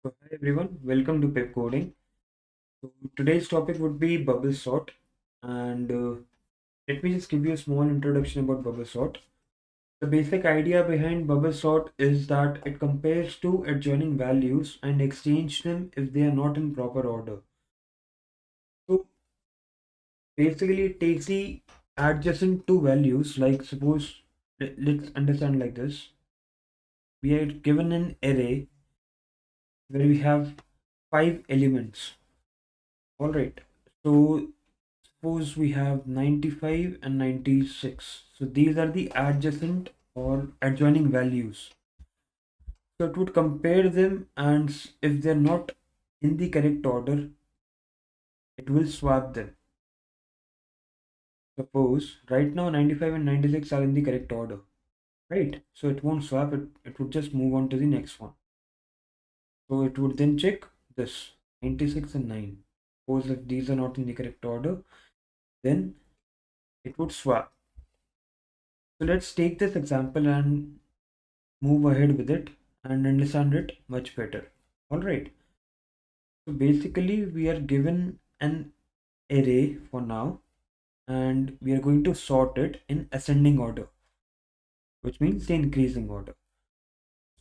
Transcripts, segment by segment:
So hi everyone, welcome to Pepcoding. So today's topic would be BubbleSort, and let me just give you a small introduction about BubbleSort. The basic idea behind BubbleSort is that it compares two adjoining values and exchange them if they are not in proper order. So basically, it takes the adjacent two values. Like suppose let's understand like this: we are given an array where we have 5 elements. All right. So suppose we have 95 and 96. So these are the adjacent or adjoining values. So it would compare them, and if they're not in the correct order, it will swap them. Suppose right now 95 and 96 are in the correct order, right? So it won't swap it, it would just move on to the next one. So it would then check this 96 and 9. Suppose if these are not in the correct order, then it would swap. So let's take this example and move ahead with it and understand it much better. All right. So basically, we are given an array for now, and we are going to sort it in ascending order, which means the increasing order.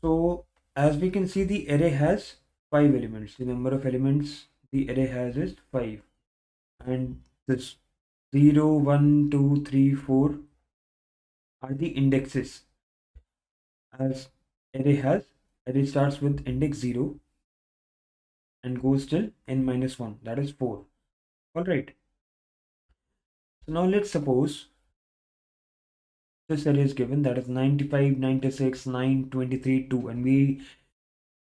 So as we can see, the array has 5 elements. The number of elements the array has is 5, and this 0, 1, 2, 3, 4 are the indexes. As array starts with index 0 and goes till n-1, that is 4. All right. So now let's suppose this array is given, that is 95, 96, 9, 23, 2, and we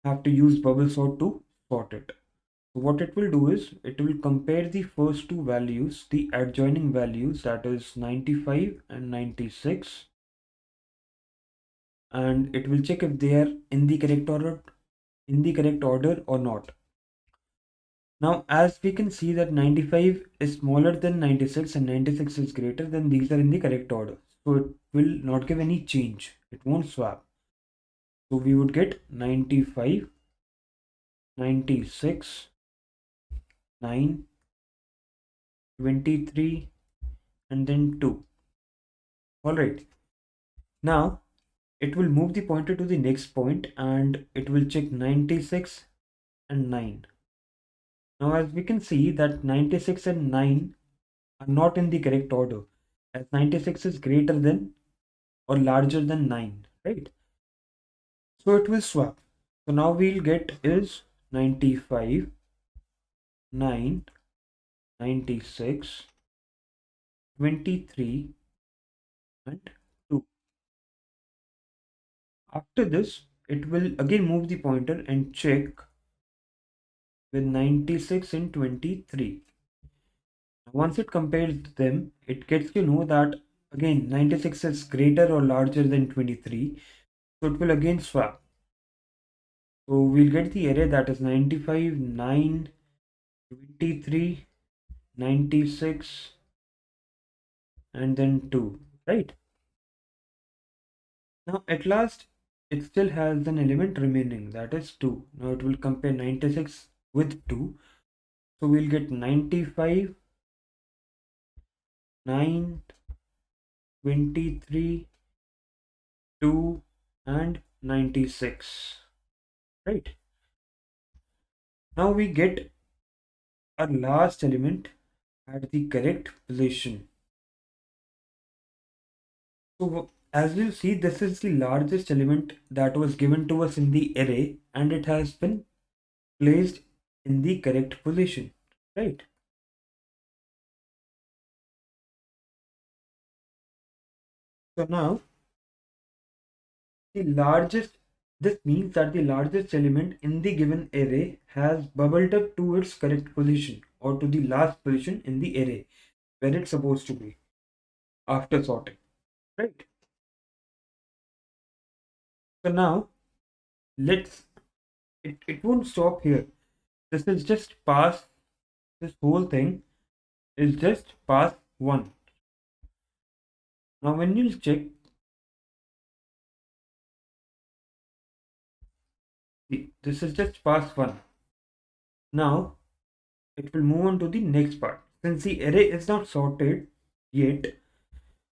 have to use BubbleSort to sort it. So what it will do is it will compare the first two values, the adjoining values, that is 95 and 96, and it will check if they are in the correct order or not. Now, as we can see that 95 is smaller than 96 and 96 is greater, then these are in the correct order. So it will not give any change. It won't swap. So we would get 95, 96, 9, 23, and then 2. Alright. Now, it will move the pointer to the next point and it will check 96 and 9. Now, as we can see that 96 and 9 are not in the correct order, as 96 is greater than or larger than 9, right? So it will swap. So now we'll get is 95, 9, 96, 23, and 2. After this, it will again move the pointer and check with 96 and 23. Once it compares them, it gets to know that again 96 is greater or larger than 23. So it will again swap. So we'll get the array that is 95, 9, 23, 96, and then 2, right? Now at last, it still has an element remaining, that is 2. Now it will compare 96 with 2. So we'll get 95, 9, 23, 2, and 96, right? Now we get our last element at the correct position. So as we'll see, this is the largest element that was given to us in the array, and it has been placed in the correct position, right? So now the largest, this means that the largest element in the given array has bubbled up to its correct position or to the last position in the array where it's supposed to be after sorting, right? So now it won't stop here. This is just pass, this whole thing is just pass 1. Now when you check, this is just pass 1. Now it will move on to the next part. Since the array is not sorted yet,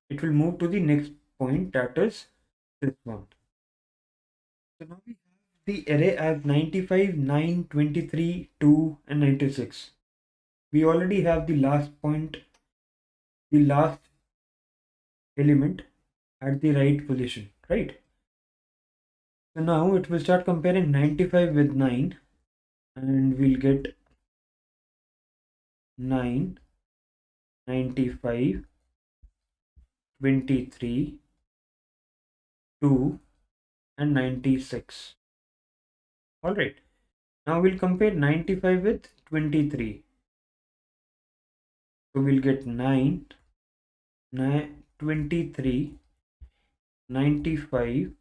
it will move to the next point, that is this one. So now we have the array as 95, 9, 23, 2 and 96. We already have the last point, the last element at the right position, right? So now it will start comparing 95 with 9 and we'll get 9, 95, 23, 2 and 96. Alright, now we'll compare 95 with 23. So we'll get 9, 23, 95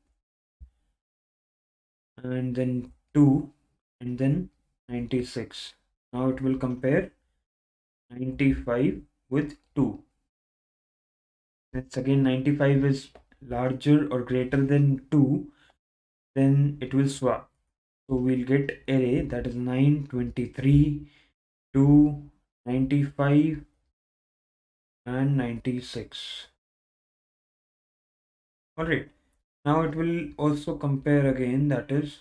and then 2 and then 96. Now it will compare 95 with 2. Since again 95 is larger or greater than 2, then it will swap. So we'll get array that is 9, 23, 2, 95 and 96. Alright, now it will also compare again, that is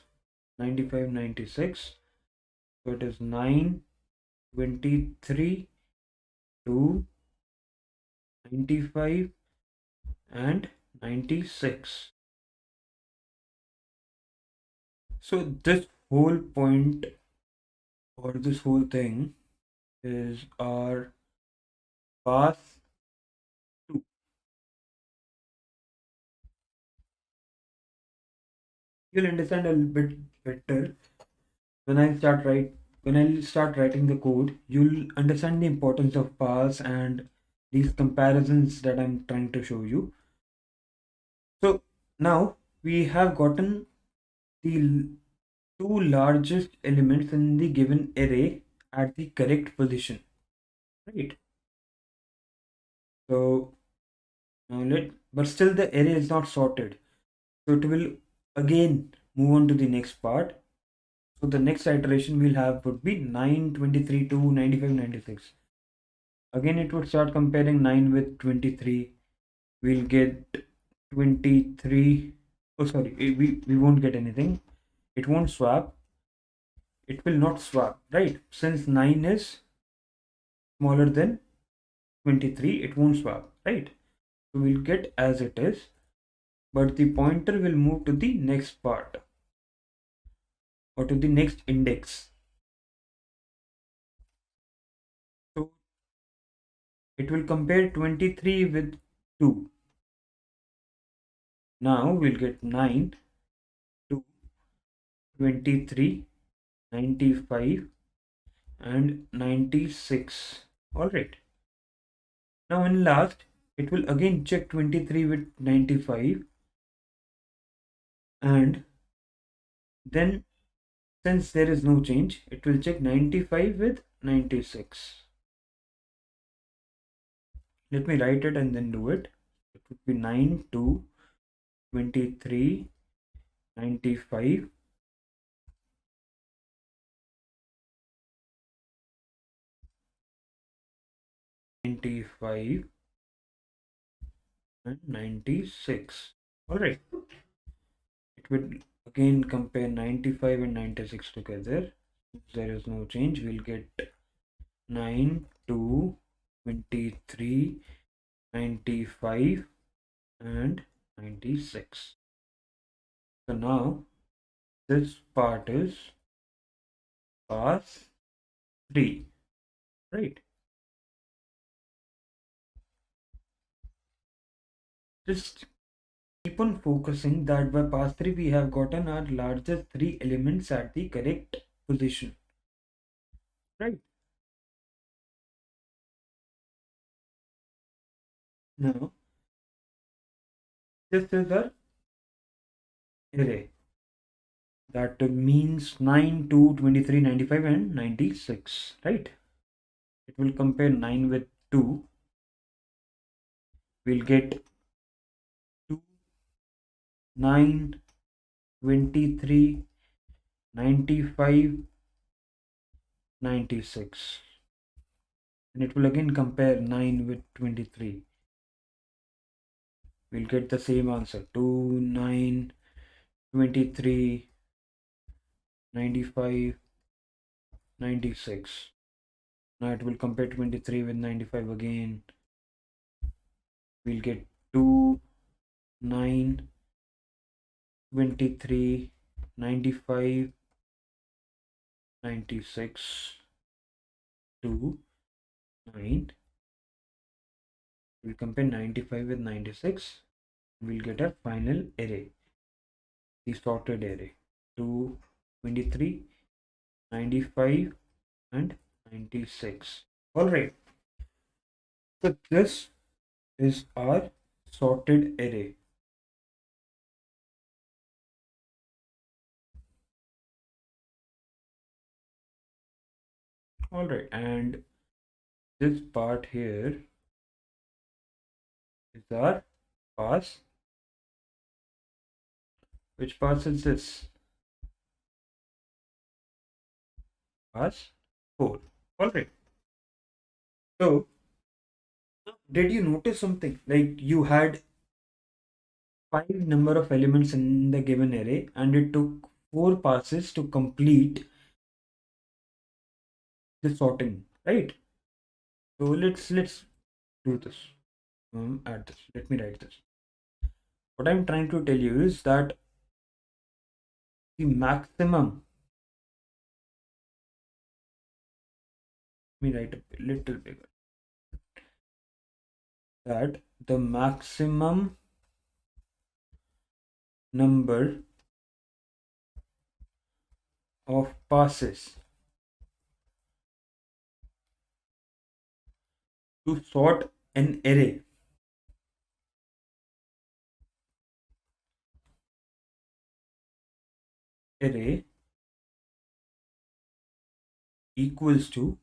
95, 96. So it is 9, 23, 2, 95 and 96. So this whole point or this whole thing is our path 2. You'll understand a little bit better when I start writing the code. You'll understand the importance of paths and these comparisons that I'm trying to show you. So now we have gotten the two largest elements in the given array at the correct position, right? So now but still the array is not sorted, so it will again move on to the next part. So the next iteration we'll have would be 9, 23, 2, 95, 96. Again it would start comparing 9 with 23. We'll get 23. Oh sorry, we won't get anything. It won't swap. It will not swap, right? Since 9 is smaller than 23, it won't swap, right? So we'll get as it is, but the pointer will move to the next part or to the next index. So it will compare 23 with 2. Now we'll get 9, 2, 23, 95 and 96. Alright. Now in last, it will again check 23 with 95 and then since there is no change, it will check 95 with 96. Let me write it and then do it. It would be 9, 2, 23, 95, 95 and 96. Alright. It will again compare 95 and 96 together. If there is no change, we'll get 9, 2, 23, 95 and 96. So now this part is path 3, right? Just keep on focusing that by path 3 we have gotten our largest 3 elements at the correct position, right? Now this is our array that means 9, 2, 23, 95 and 96, right? It will compare 9 with 2. We'll get 2, 9, 23, 95, 96. And it will again compare 9 with 23. We'll get the same answer. 2, 9, 23, 95, 96. Now it will compare 23 with 95 again. We'll get 2, 9, 23, 95, 96, 2, 9. We'll compare 95 with 96. We'll get a final array, the sorted array. 2, 23, 95, and 96. Alright. So this is our sorted array. Alright, and this part here is our pass. Which pass is this? Pass 4. Alright. So, did you notice something? Like you had 5 number of elements in the given array and it took 4 passes to complete the sorting, right? So let's do this. Add this. Let me write this. What I'm trying to tell you is that the maximum, let me write a little bigger, that the maximum number of passes to sort an array equals to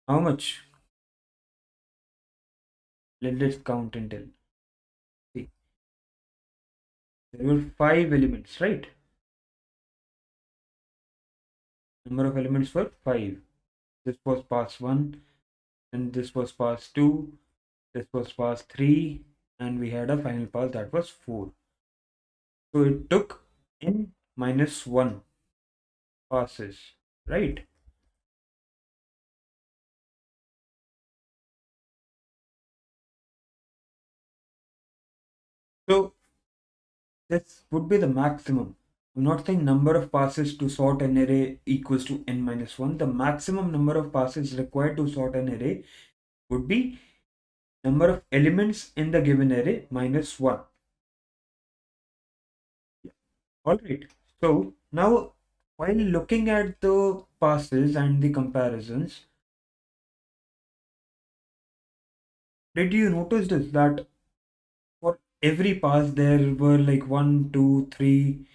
how much? Let's count and tell. See, there were 5 elements, right? Number of elements were 5. This was pass 1, and this was pass 2, this was pass 3, and we had a final pass that was 4. So it took n minus 1 passes, right? So this would be the maximum. I'm not saying number of passes to sort an array equals to n minus 1. The maximum number of passes required to sort an array would be number of elements in the given array minus 1. Alright, so now while looking at the passes and the comparisons, did you notice this, that for every pass there were like 1, 2, 3,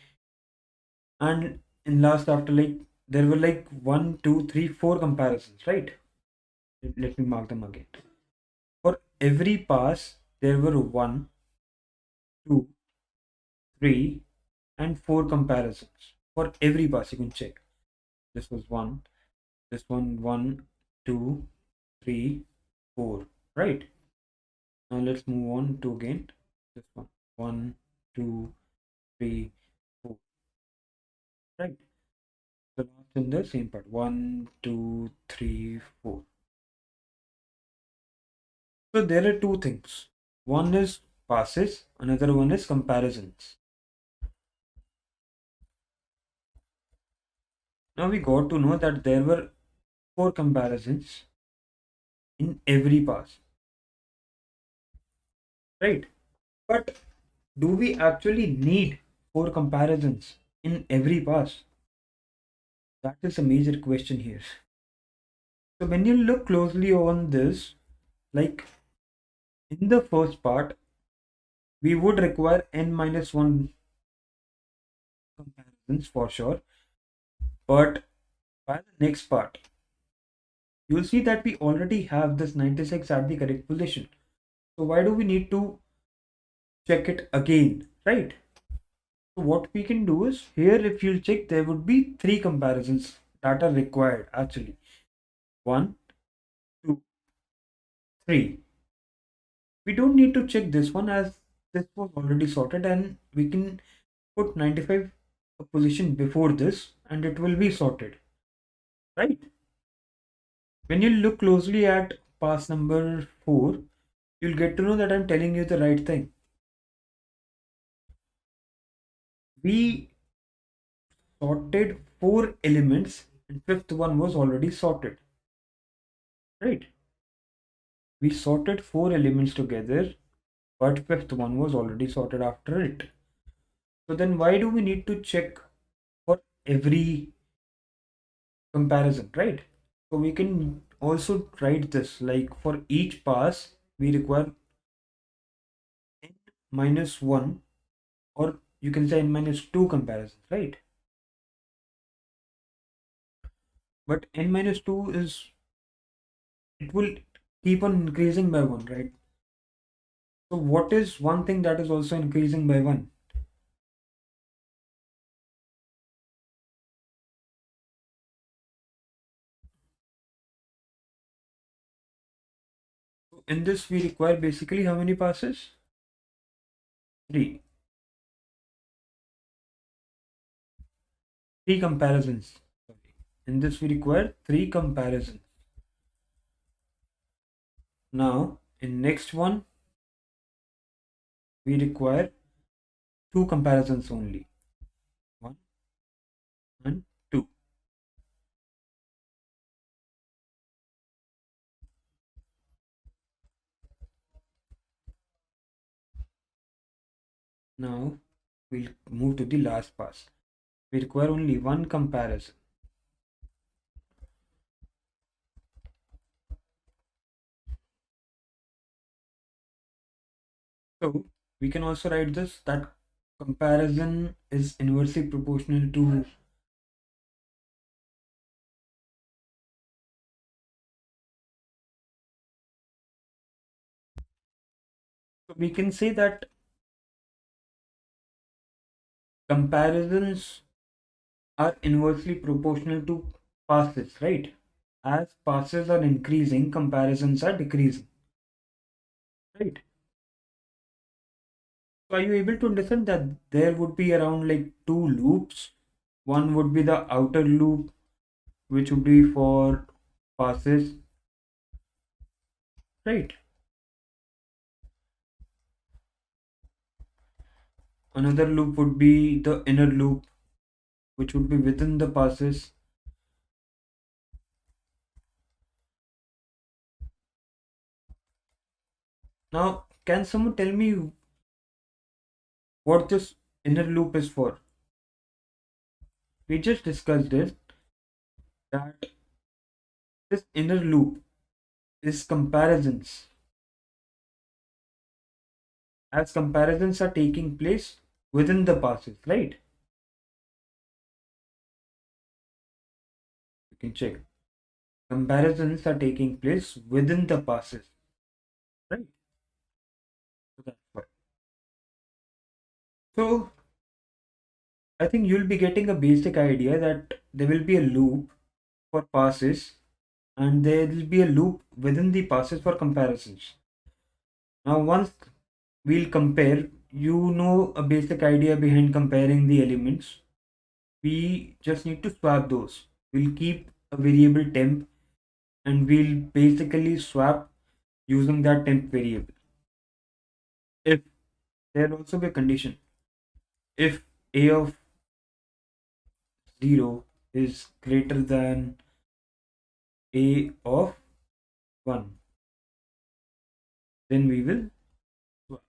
and in last after like there were like 1, 2, 3, 4 comparisons, right? Let me mark them again. For every pass there were 1, 2, 3, and 4 comparisons. For every pass you can check. This was 1, this one 1, 2, 3, 4, right? Now let's move on to again this one 1, 2, 3, 4, right? The last in the same part 1, 2, 3, 4. So there are two things. One is passes, another one is comparisons. Now we got to know that there were 4 comparisons in every pass, right? But do we actually need 4 comparisons in every pass? That is a major question here. So when you look closely on this, like in the first part, we would require n minus 1 comparisons for sure. But by the next part, you'll see that we already have this 96 at the correct position. So why do we need to check it again, right? So what we can do is here, if you'll check, there would be three comparisons that are required actually. 1, 2, 3. We don't need to check this one as this was already sorted, and we can put 95 a position before this and it will be sorted, right? When you look closely at pass number 4, you'll get to know that I'm telling you the right thing. We sorted 4 elements and fifth one was already sorted, right? We sorted 4 elements together, but fifth one was already sorted after it. So then why do we need to check for every comparison, right? So we can also write this like for each pass we require n minus 1, or you can say n minus 2 comparisons, right? But n minus 2 is, it will keep on increasing by 1, right? So what is one thing that is also increasing by 1? So in this we require basically how many passes? 3. 3 comparisons. Sorry. In this we require 3 comparisons. Now in next one we require 2 comparisons only. 1 and 2. Now we'll move to the last pass. We require only 1 comparison. So we can also write this that comparison is inversely proportional to, so we can say that comparisons are inversely proportional to passes, right? As passes are increasing, comparisons are decreasing, right? So are you able to understand that there would be around like 2 loops? One would be the outer loop, which would be for passes, right? Another loop would be the inner loop, which would be within the passes. Now, can someone tell me what this inner loop is for? We just discussed it that this inner loop is comparisons. As comparisons are taking place within the passes, right? You can check. Comparisons are taking place within the passes, right? So that's why. So I think you'll be getting a basic idea that there will be a loop for passes and there will be a loop within the passes for comparisons. Now, once we'll compare, you know a basic idea behind comparing the elements. We just need to swap those. We'll keep a variable temp and we'll basically swap using that temp variable. If there also be a condition, if a of 0 is greater than a of 1, then we will swap.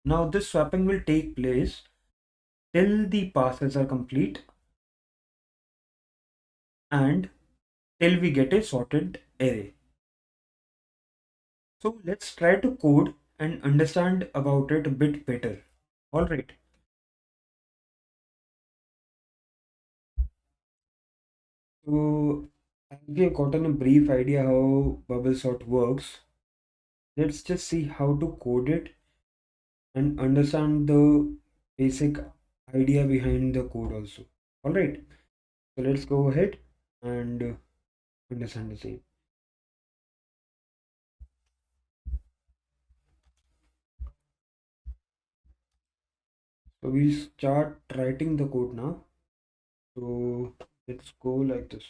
Now this swapping will take place till the passes are complete and till we get a sorted array. So let's try to code and understand about it a bit better. All right. So as we have gotten a brief idea how BubbleSort works, let's just see how to code it and understand the basic idea behind the code also. All right, so let's go ahead and understand the same. So we start writing the code now. So let's go like this.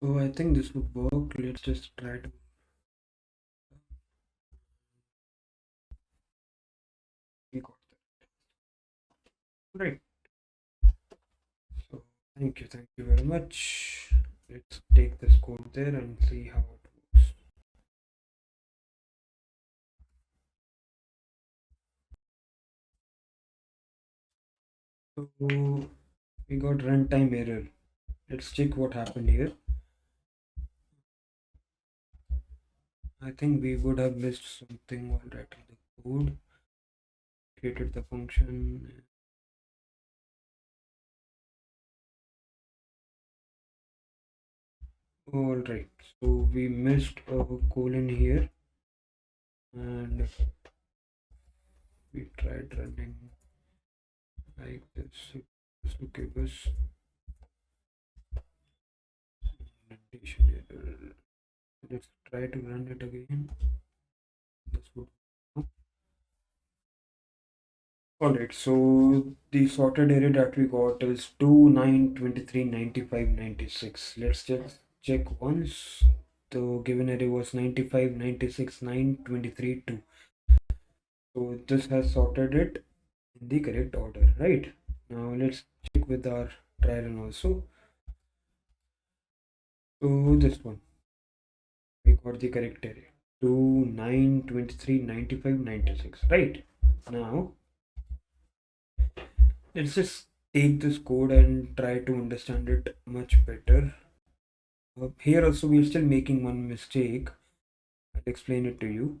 So I think this would work. Let's just try to. We got that. Right. So thank you very much. Let's take this code there and see how it works. So we got runtime error. Let's check what happened here. I think we would have missed something while writing the code. Created the function. All right. So we missed a colon here, and we tried running like this. Just to give us indentation error. Let's try to run it again. This would. Alright, so the sorted array that we got is 2, 9, 23, 95, 96. Let's just check once. The given array was 95, 96, 9, 23, 2. So this has sorted it in the correct order, right? Now let's check with our try run also. So this one, we got the correct array. 2, 9, 23, 95, 96, right? Now let's just take this code and try to understand it much better. Here also we are still making one mistake. I'll explain it to you.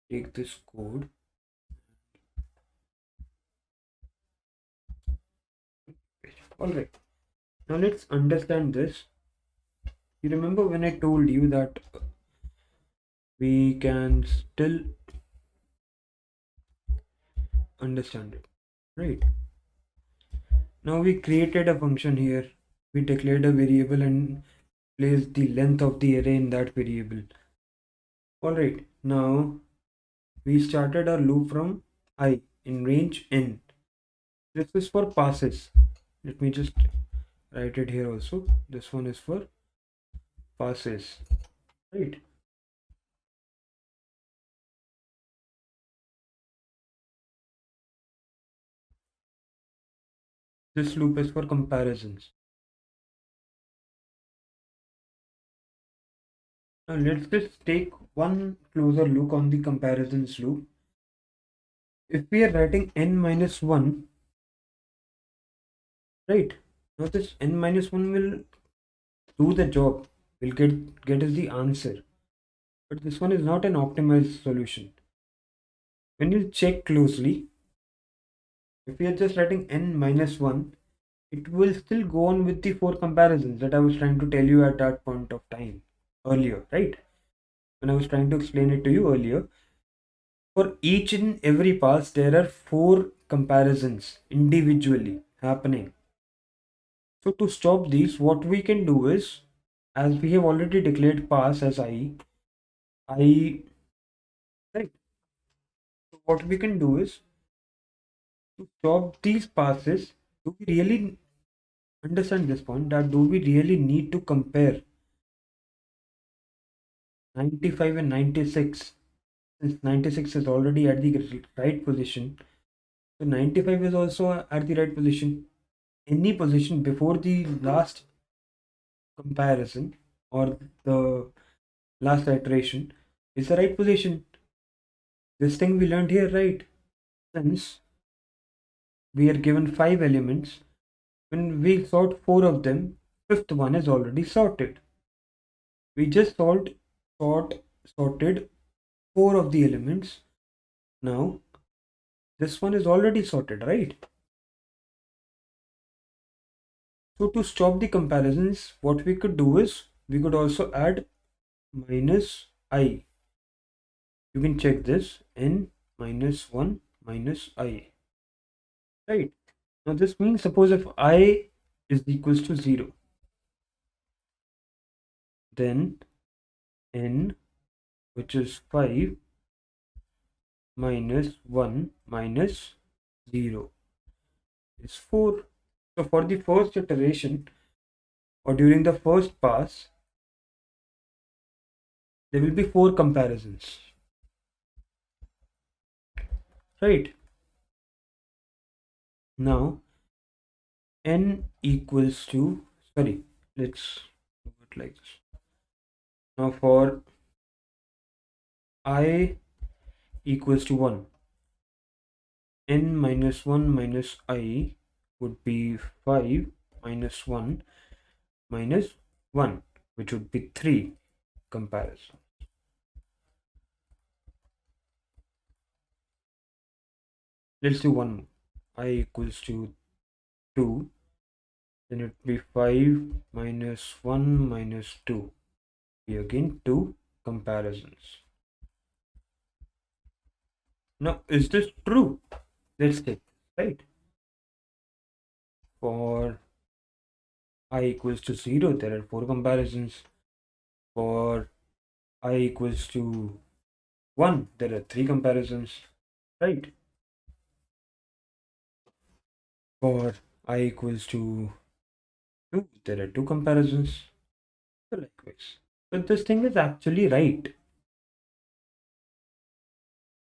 Take this code. Alright, now let's understand this. You remember when I told you that we can still understand it, right? Now we created a function here. We declared a variable and placed the length of the array in that variable. Alright, now we started our loop from I in range n. This is for passes. Let me just write it here also. This one is for passes, right? This loop is for comparisons. Now let's just take one closer look on the comparisons loop. If we are writing n minus 1, right? Now this n minus 1 will do the job, will get us the answer. But this one is not an optimized solution. When you check closely, if we are just writing n minus 1, it will still go on with the 4 comparisons that I was trying to tell you at that point of time earlier, right? When I was trying to explain it to you earlier, for each and every pass, there are 4 comparisons individually happening. So to stop these, what we can do is, as we have already declared pass as I, right? So what we can do is, to stop these passes, do we really understand this point, that do we really need to compare 95 and 96, since 96 is already at the right position, so 95 is also at the right position. Any position before the last comparison or the last iteration is the right position. This thing we learned here, right? Since we are given 5 elements, when we sort 4 of them, fifth one is already sorted. We just sorted 4 of the elements. Now this one is already sorted, right? So to stop the comparisons, what we could do is we could also add minus I. You can check this, n minus 1 minus I, right? Now this means, suppose if I is equals to 0, then n, which is 5, minus 1 minus 0 is 4. So for the first iteration or during the first pass, there will be 4 comparisons, right? Now n equals to, sorry, let's do it like this. Now for I equals to 1, n minus 1 minus I would be 5 minus 1 minus 1, which would be 3 comparison. Let's do one more. I equals to 2, then it would be 5 minus 1 minus 2 again two comparisons. Now, is this true? Let's take, right? For I equals to 0, there are four comparisons. For I equals to 1, there are three comparisons, right? For I equals to 2, there are two comparisons. So likewise. But this thing is actually right.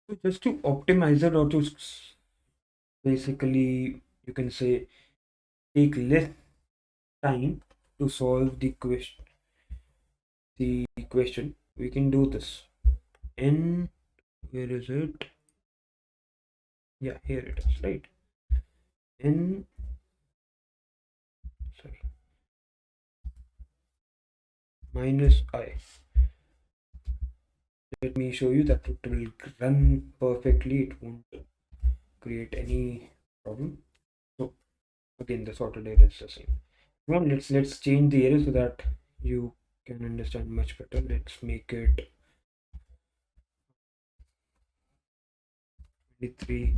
So just to optimize it, or to basically, you can say, take less time to solve the question, we can do this. N, where is it? Yeah, here it is, right? N, sorry, minus I. Let me show you that it will run perfectly. It won't create any problem. So again, the sorted array is the same. Come on, let's change the array so that you can understand much better. Let's make it 23,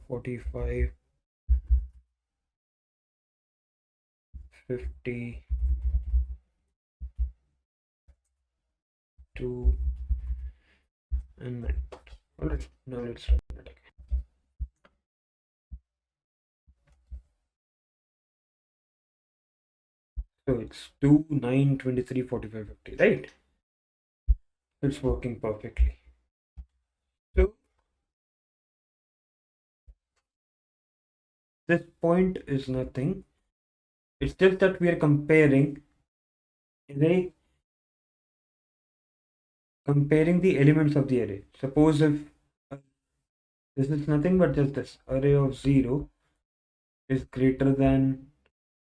45, 50, 2, and 9. Alright, now let's run it again. So it's 2, 9, 23, 45, 50, right? It's working perfectly. So this point is nothing. It's just that we are comparing the elements of the array. Suppose if this is nothing but just this array of 0 is greater than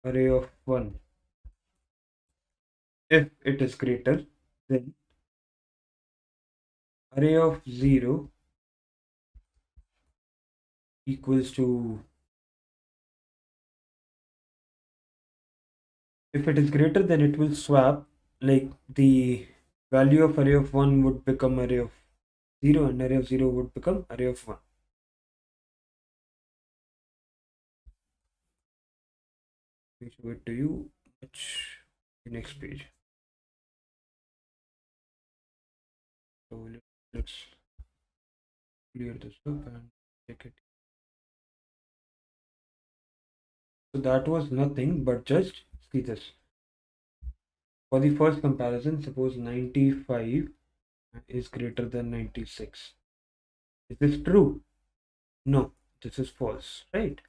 array of 1. If it is greater, then array of 0 equals to, if it is greater, then it will swap, like the value of array of 1 would become array of 0 and array of 0 would become array of 1. Let me show it to you. Next page. So let's clear this up and check it. So that was nothing but just see this. For the first comparison, suppose 95 is greater than 96. Is this true? No, this is false, right?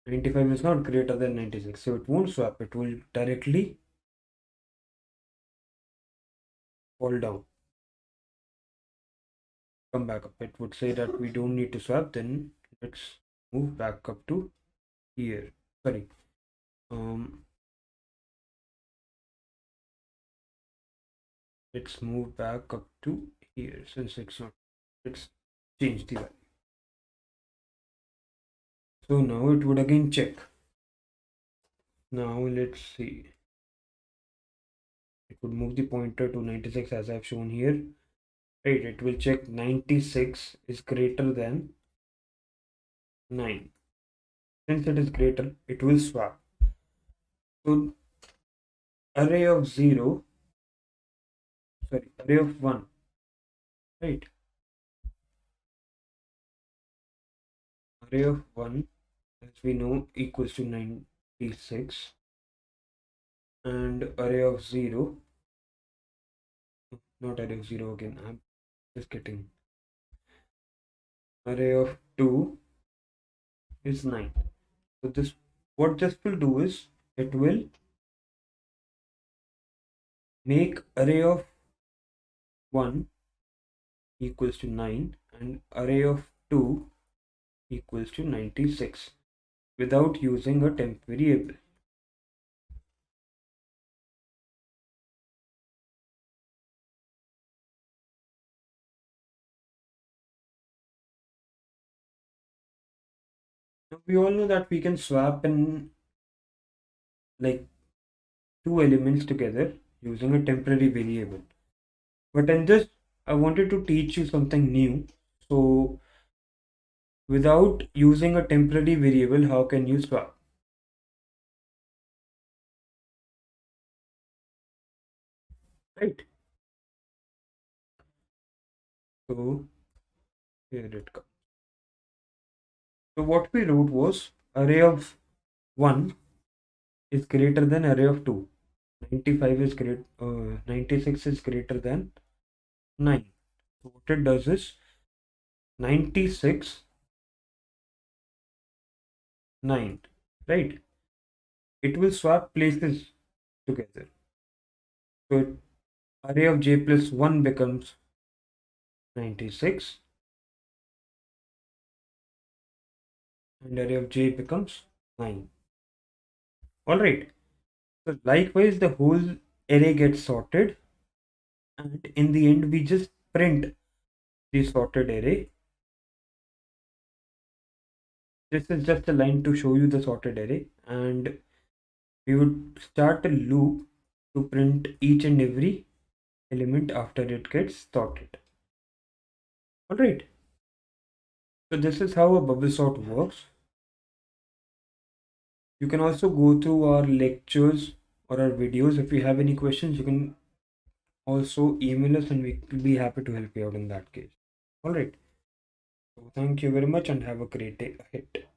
95 is not greater than 96, so it won't swap. It will directly fall down. Come back up. It would say that we don't need to swap. Then let's move back up to here. Sorry. Let's move back up to here since it's not. Let's change the value. So now it would again check. Now let's see. It would move the pointer to 96 as I've shown here. Right, it will check 96 is greater than 9. Since it is greater, it will swap. So array of 0, sorry, array of 1, right? Array of 1, as we know, equals to 96. And array of 0, not array of 0 again, I'm just getting. Array of 2 is 9. So this, what this will do is, it will make array of 1 equals to 9 and array of 2 equals to 96 without using a temp variable. Now we all know that we can swap in like two elements together using a temporary variable. But in this, I wanted to teach you something new. So without using a temporary variable, how can you swap? Right? So here it comes. So what we wrote was array of 1 is greater than array of 2. 95 is 96 is greater than 9. So what it does is 96 9, right? It will swap places together. So array of j plus 1 becomes 96 and array of j becomes 9. Alright, so likewise the whole array gets sorted, and in the end we just print the sorted array. This is just a line to show you the sorted array, and we would start a loop to print each and every element after it gets sorted. Alright, so this is how a bubble sort works. You can also go through our lectures or our videos. If you have any questions, you can also email us and we will be happy to help you out in that case. Alright, so thank you very much and have a great day ahead.